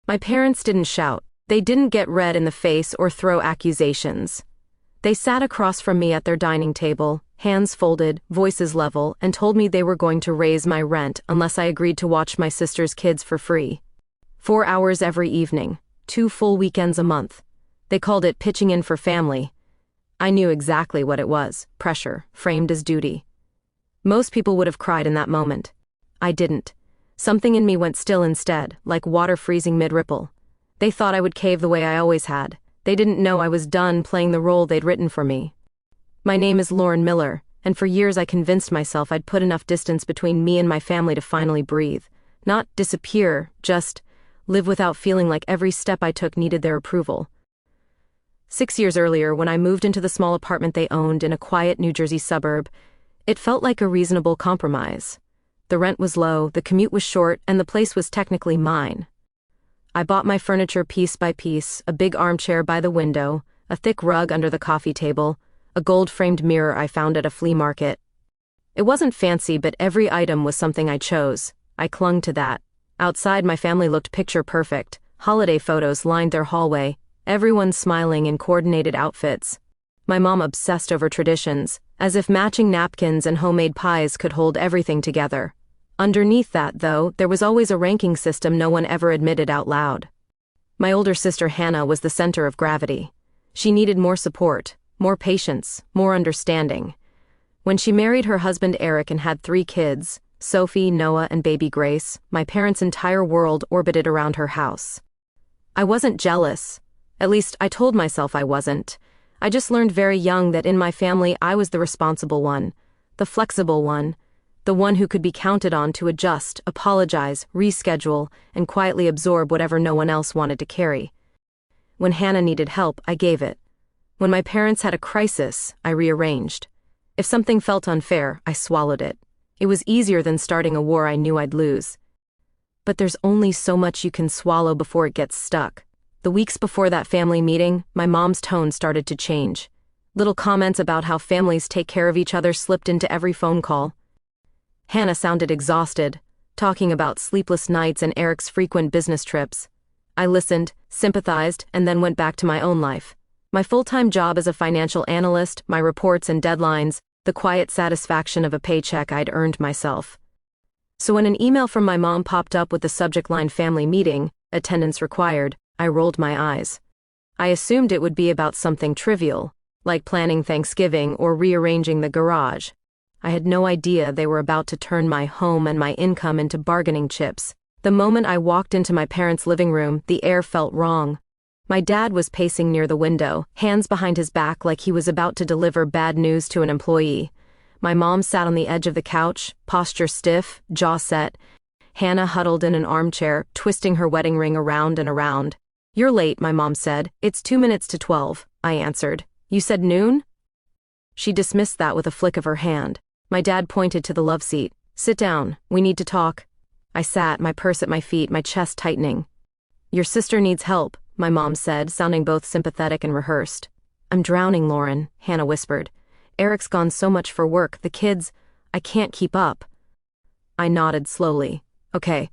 My parents didn't shout. They didn't get red in the face or throw accusations. They sat across from me at their dining table, hands folded, voices level, and told me they were going to raise my rent unless I agreed to watch my sister's kids for free. 4 hours every evening, 2 full weekends a month. They called it pitching in for family. I knew exactly what it was, pressure, framed as duty. Most people would have cried in that moment. I didn't. Something in me went still instead, like water freezing mid-ripple. They thought I would cave the way I always had. They didn't know I was done playing the role they'd written for me. My name is Lauren Miller, and for years I convinced myself I'd put enough distance between me and my family to finally breathe. Not disappear, just live without feeling like every step I took needed their approval. 6 years earlier, when I moved into the small apartment they owned in a quiet New Jersey suburb, it felt like a reasonable compromise. The rent was low, the commute was short, and the place was technically mine. I bought my furniture piece by piece, a big armchair by the window, a thick rug under the coffee table, a gold-framed mirror I found at a flea market. It wasn't fancy, but every item was something I chose. I clung to that. Outside, my family looked picture-perfect. Holiday photos lined their hallway, everyone smiling in coordinated outfits. My mom obsessed over traditions, as if matching napkins and homemade pies could hold everything together. Underneath that, though, there was always a ranking system no one ever admitted out loud. My older sister Hannah was the center of gravity. She needed more support, more patience, more understanding. When she married her husband Eric and had 3 kids, Sophie, Noah, and baby Grace, my parents' entire world orbited around her house. I wasn't jealous. At least, I told myself I wasn't. I just learned very young that in my family I was the responsible one, the flexible one, the one who could be counted on to adjust, apologize, reschedule, and quietly absorb whatever no one else wanted to carry. When Hannah needed help, I gave it. When my parents had a crisis, I rearranged. If something felt unfair, I swallowed it. It was easier than starting a war I knew I'd lose. But there's only so much you can swallow before it gets stuck. The weeks before that family meeting, my mom's tone started to change. Little comments about how families take care of each other slipped into every phone call. Hannah sounded exhausted, talking about sleepless nights and Eric's frequent business trips. I listened, sympathized, and then went back to my own life. My full-time job as a financial analyst, my reports and deadlines, the quiet satisfaction of a paycheck I'd earned myself. So when an email from my mom popped up with the subject line family meeting, attendance required, I rolled my eyes. I assumed it would be about something trivial, like planning Thanksgiving or rearranging the garage. I had no idea they were about to turn my home and my income into bargaining chips. The moment I walked into my parents' living room, the air felt wrong. My dad was pacing near the window, hands behind his back like he was about to deliver bad news to an employee. My mom sat on the edge of the couch, posture stiff, jaw set. Hannah huddled in an armchair, twisting her wedding ring around and around. "You're late," my mom said. "It's 2 minutes to 12, I answered. "You said noon?" She dismissed that with a flick of her hand. My dad pointed to the love seat. "Sit down, we need to talk." I sat, my purse at my feet, my chest tightening. "Your sister needs help," my mom said, sounding both sympathetic and rehearsed. "I'm drowning, Lauren," Hannah whispered. "Eric's gone so much for work, the kids, I can't keep up." I nodded slowly. "Okay,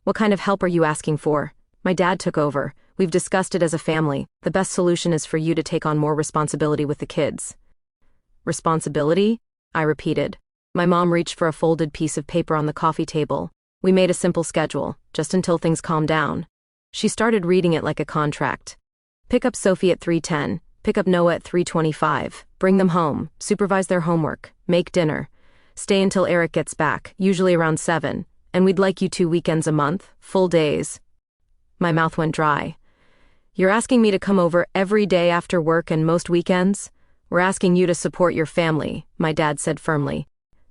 what kind of help are you asking for?" My dad took over. "We've discussed it as a family. The best solution is for you to take on more responsibility with the kids." "Responsibility?" I repeated. My mom reached for a folded piece of paper on the coffee table. "We made a simple schedule, just until things calm down." She started reading it like a contract. "Pick up Sophie at 3:10, pick up Noah at 3:25, bring them home, supervise their homework, make dinner. Stay until Eric gets back, usually around 7, and we'd like you 2 weekends a month, full days." My mouth went dry. "You're asking me to come over every day after work and most weekends? We're asking you to support your family," my dad said firmly.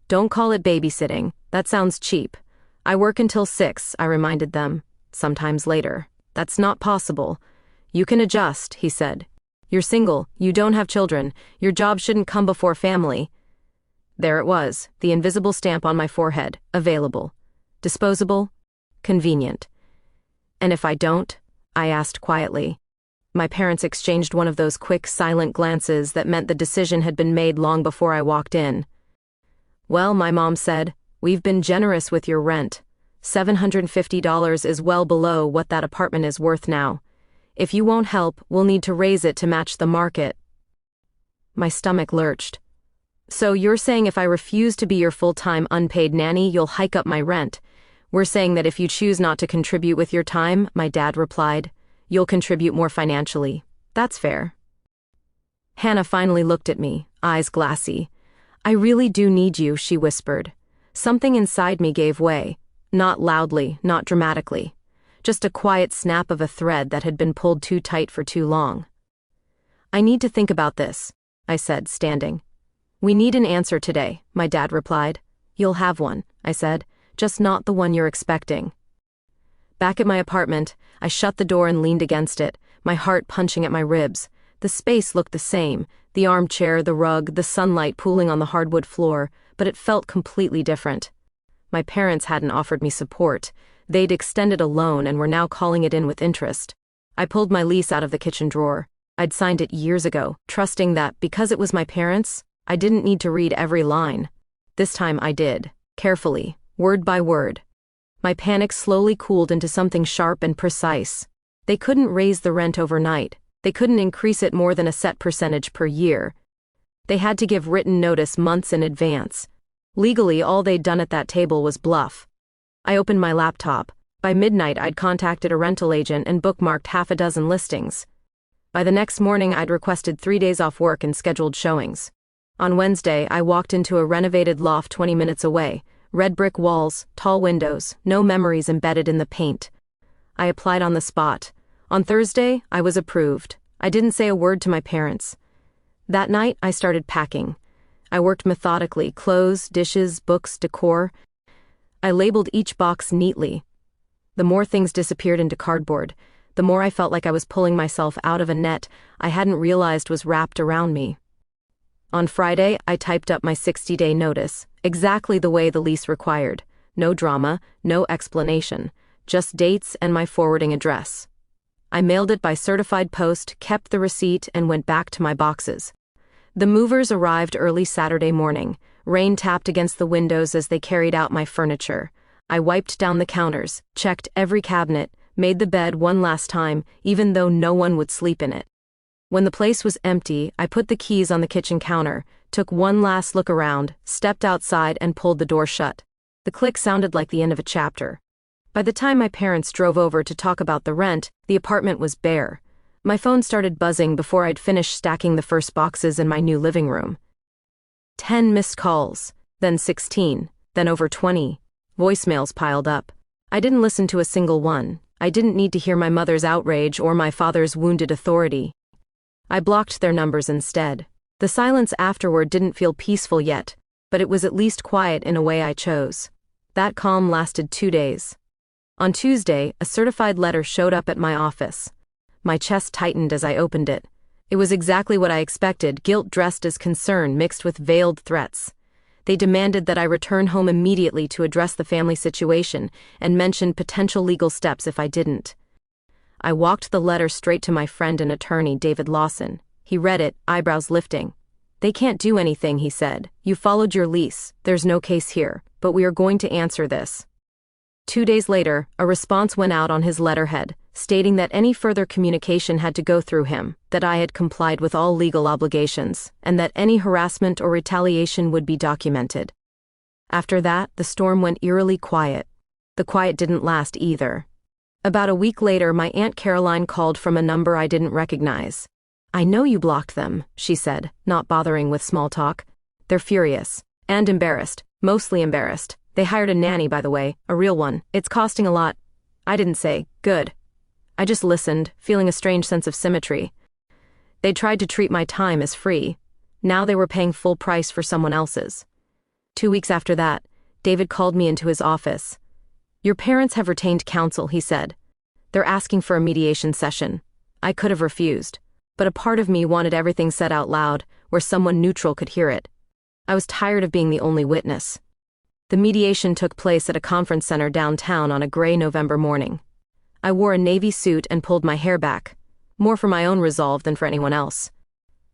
"Don't call it babysitting, that sounds cheap. I work until 6, I reminded them, sometimes later. That's not possible. You can adjust," he said. "You're single, you don't have children, your job shouldn't come before family." There it was, the invisible stamp on my forehead, available. Disposable, convenient. "And if I don't?" I asked quietly. My parents exchanged one of those quick, silent glances that meant the decision had been made long before I walked in. "Well," my mom said, "we've been generous with your rent. $750 is well below what that apartment is worth now. If you won't help, we'll need to raise it to match the market." My stomach lurched. "So you're saying if I refuse to be your full-time unpaid nanny, you'll hike up my rent?" "We're saying that if you choose not to contribute with your time," my dad replied, "you'll contribute more financially. That's fair." Hannah finally looked at me, eyes glassy. "I really do need you," she whispered. Something inside me gave way. Not loudly, not dramatically. Just a quiet snap of a thread that had been pulled too tight for too long. "I need to think about this," I said, standing. "We need an answer today," my dad replied. "You'll have one," I said, "just not the one you're expecting." Back at my apartment, I shut the door and leaned against it, my heart punching at my ribs. The space looked the same, the armchair, the rug, the sunlight pooling on the hardwood floor, but it felt completely different. My parents hadn't offered me support. They'd extended a loan and were now calling it in with interest. I pulled my lease out of the kitchen drawer. I'd signed it years ago, trusting that, because it was my parents', I didn't need to read every line. This time I did, carefully, word by word. My panic slowly cooled into something sharp and precise. They couldn't raise the rent overnight. They couldn't increase it more than a set percentage per year. They had to give written notice months in advance. Legally, all they'd done at that table was bluff. I opened my laptop. By midnight, I'd contacted a rental agent and bookmarked half a dozen listings. By the next morning, I'd requested 3 days off work and scheduled showings. On Wednesday, I walked into a renovated loft 20 minutes away. Red brick walls, tall windows, no memories embedded in the paint. I applied on the spot. On Thursday, I was approved. I didn't say a word to my parents. That night, I started packing. I worked methodically, clothes, dishes, books, decor. I labeled each box neatly. The more things disappeared into cardboard, the more I felt like I was pulling myself out of a net I hadn't realized was wrapped around me. On Friday, I typed up my 60-day notice, exactly the way the lease required. No drama, no explanation, just dates and my forwarding address. I mailed it by certified post, kept the receipt, and went back to my boxes. The movers arrived early Saturday morning. Rain tapped against the windows as they carried out my furniture. I wiped down the counters, checked every cabinet, made the bed one last time, even though no one would sleep in it. When the place was empty, I put the keys on the kitchen counter, took one last look around, stepped outside, and pulled the door shut. The click sounded like the end of a chapter. By the time my parents drove over to talk about the rent, the apartment was bare. My phone started buzzing before I'd finished stacking the first boxes in my new living room. 10 missed calls, then 16, then over 20. Voicemails piled up. I didn't listen to a single one. I didn't need to hear my mother's outrage or my father's wounded authority. I blocked their numbers instead. The silence afterward didn't feel peaceful yet, but it was at least quiet in a way I chose. That calm lasted 2 days. On Tuesday, a certified letter showed up at my office. My chest tightened as I opened it. It was exactly what I expected, guilt dressed as concern mixed with veiled threats. They demanded that I return home immediately to address the family situation and mentioned potential legal steps if I didn't. I walked the letter straight to my friend and attorney, David Lawson. He read it, eyebrows lifting. "They can't do anything," he said. "You followed your lease. There's no case here, but we are going to answer this." 2 days later, a response went out on his letterhead, stating that any further communication had to go through him, that I had complied with all legal obligations, and that any harassment or retaliation would be documented. After that, the storm went eerily quiet. The quiet didn't last either. About a week later, my Aunt Caroline called from a number I didn't recognize. "I know you blocked them," she said, not bothering with small talk. "They're furious. And embarrassed. Mostly embarrassed. They hired a nanny, by the way, a real one. It's costing a lot." I didn't say, "Good." I just listened, feeling a strange sense of symmetry. They tried to treat my time as free. Now they were paying full price for someone else's. 2 weeks after that, David called me into his office. "Your parents have retained counsel," he said. "They're asking for a mediation session." I could have refused, but a part of me wanted everything said out loud, where someone neutral could hear it. I was tired of being the only witness. The mediation took place at a conference center downtown on a gray November morning. I wore a navy suit and pulled my hair back, more for my own resolve than for anyone else.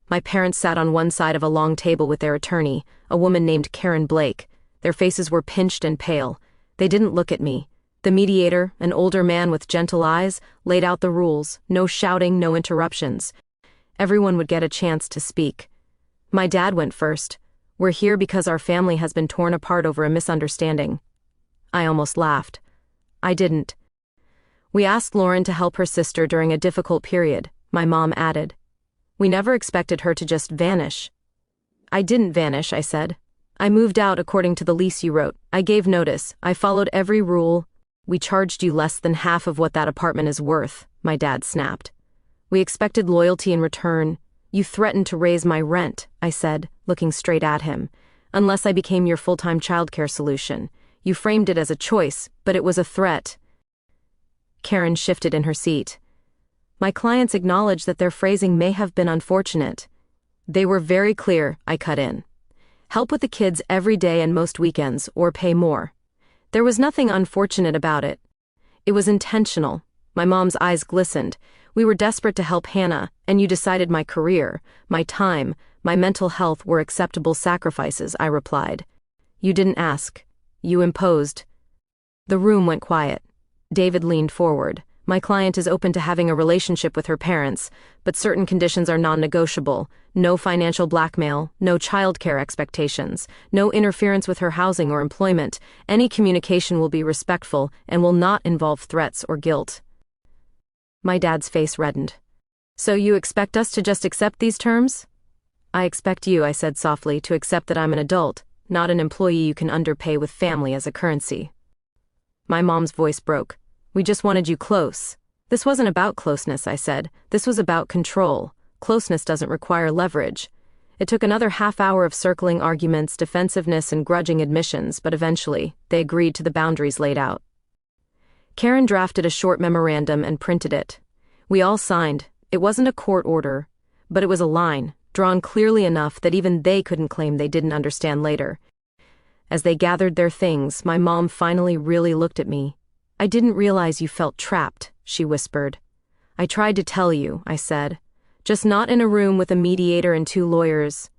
My parents sat on one side of a long table with their attorney, a woman named Karen Blake. Their faces were pinched and pale. They didn't look at me. The mediator, an older man with gentle eyes, laid out the rules: no shouting, no interruptions. Everyone would get a chance to speak. My dad went first. "We're here because our family has been torn apart over a misunderstanding." I almost laughed. I didn't. "We asked Lauren to help her sister during a difficult period," my mom added. "We never expected her to just vanish." "I didn't vanish," I said. "I moved out according to the lease you wrote. I gave notice. I followed every rule." "We charged you less than half of what that apartment is worth," my dad snapped. "We expected loyalty in return. You threatened to raise my rent," I said, looking straight at him. "Unless I became your full-time childcare solution. You framed it as a choice, but it was a threat." Karen shifted in her seat. "My clients acknowledge that their phrasing may have been unfortunate." "They were very clear," I cut in. "Help with the kids every day and most weekends, or pay more." There was nothing unfortunate about it. It was intentional. My mom's eyes glistened. "We were desperate to help Hannah, and you decided my career, my time, my mental health were acceptable sacrifices," I replied. "You didn't ask. You imposed." The room went quiet. David leaned forward. "My client is open to having a relationship with her parents, but certain conditions are non-negotiable. No financial blackmail, no childcare expectations, no interference with her housing or employment. Any communication will be respectful and will not involve threats or guilt." My dad's face reddened. "So you expect us to just accept these terms?" "I expect you," I said softly, "to accept that I'm an adult, not an employee you can underpay with family as a currency." My mom's voice broke. "We just wanted you close." "This wasn't about closeness," I said. "This was about control. Closeness doesn't require leverage." It took another half hour of circling arguments, defensiveness, and grudging admissions, but eventually, they agreed to the boundaries laid out. Karen drafted a short memorandum and printed it. We all signed. It wasn't a court order, but it was a line, drawn clearly enough that even they couldn't claim they didn't understand later. As they gathered their things, my mom finally really looked at me. "I didn't realize you felt trapped," she whispered. "I tried to tell you," I said. "Just not in a room with a mediator and 2 lawyers."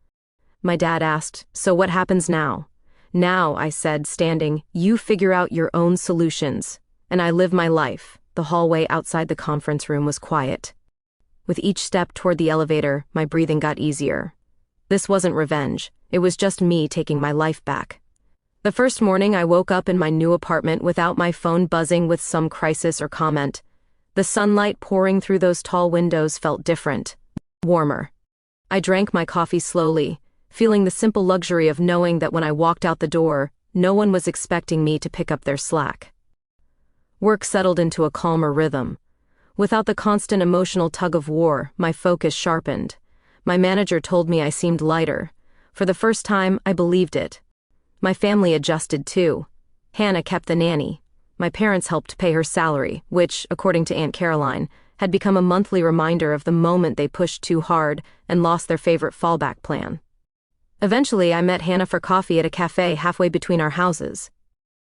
My dad asked, "So what happens now?" "Now," I said, standing, "you figure out your own solutions." And I live my life. The hallway outside the conference room was quiet. With each step toward the elevator, my breathing got easier. This wasn't revenge. It was just me taking my life back. The first morning I woke up in my new apartment without my phone buzzing with some crisis or comment. The sunlight pouring through those tall windows felt different. Warmer. I drank my coffee slowly, feeling the simple luxury of knowing that when I walked out the door, no one was expecting me to pick up their slack. Work settled into a calmer rhythm. Without the constant emotional tug-of-war, my focus sharpened. My manager told me I seemed lighter. For the first time, I believed it. My family adjusted too. Hannah kept the nanny. My parents helped pay her salary, which, according to Aunt Caroline, had become a monthly reminder of the moment they pushed too hard and lost their favorite fallback plan. Eventually, I met Hannah for coffee at a cafe halfway between our houses.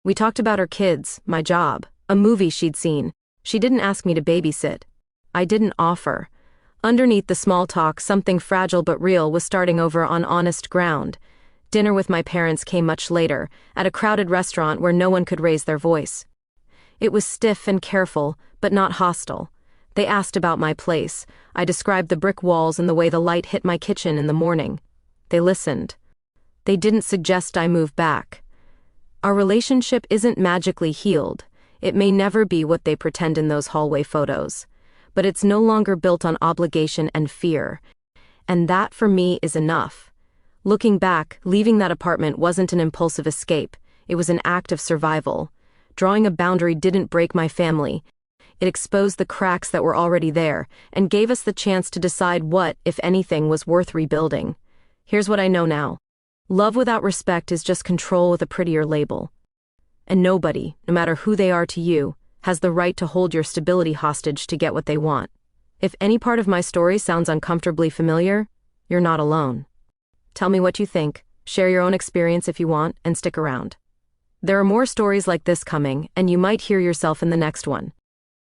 We talked about her kids, my job, a movie she'd seen. She didn't ask me to babysit. I didn't offer. Underneath the small talk, something fragile but real was starting over on honest ground. Dinner with my parents came much later, at a crowded restaurant where no one could raise their voice. It was stiff and careful, but not hostile. They asked about my place. I described the brick walls and the way the light hit my kitchen in the morning. They listened. They didn't suggest I move back. Our relationship isn't magically healed. It may never be what they pretend in those hallway photos. But it's no longer built on obligation and fear. And that, for me, is enough. Looking back, leaving that apartment wasn't an impulsive escape. It was an act of survival. Drawing a boundary didn't break my family. It exposed the cracks that were already there, and gave us the chance to decide what, if anything, was worth rebuilding. Here's what I know now. Love without respect is just control with a prettier label. And nobody, no matter who they are to you, has the right to hold your stability hostage to get what they want. If any part of my story sounds uncomfortably familiar, you're not alone. Tell me what you think, share your own experience if you want, and stick around. There are more stories like this coming, and you might hear yourself in the next one.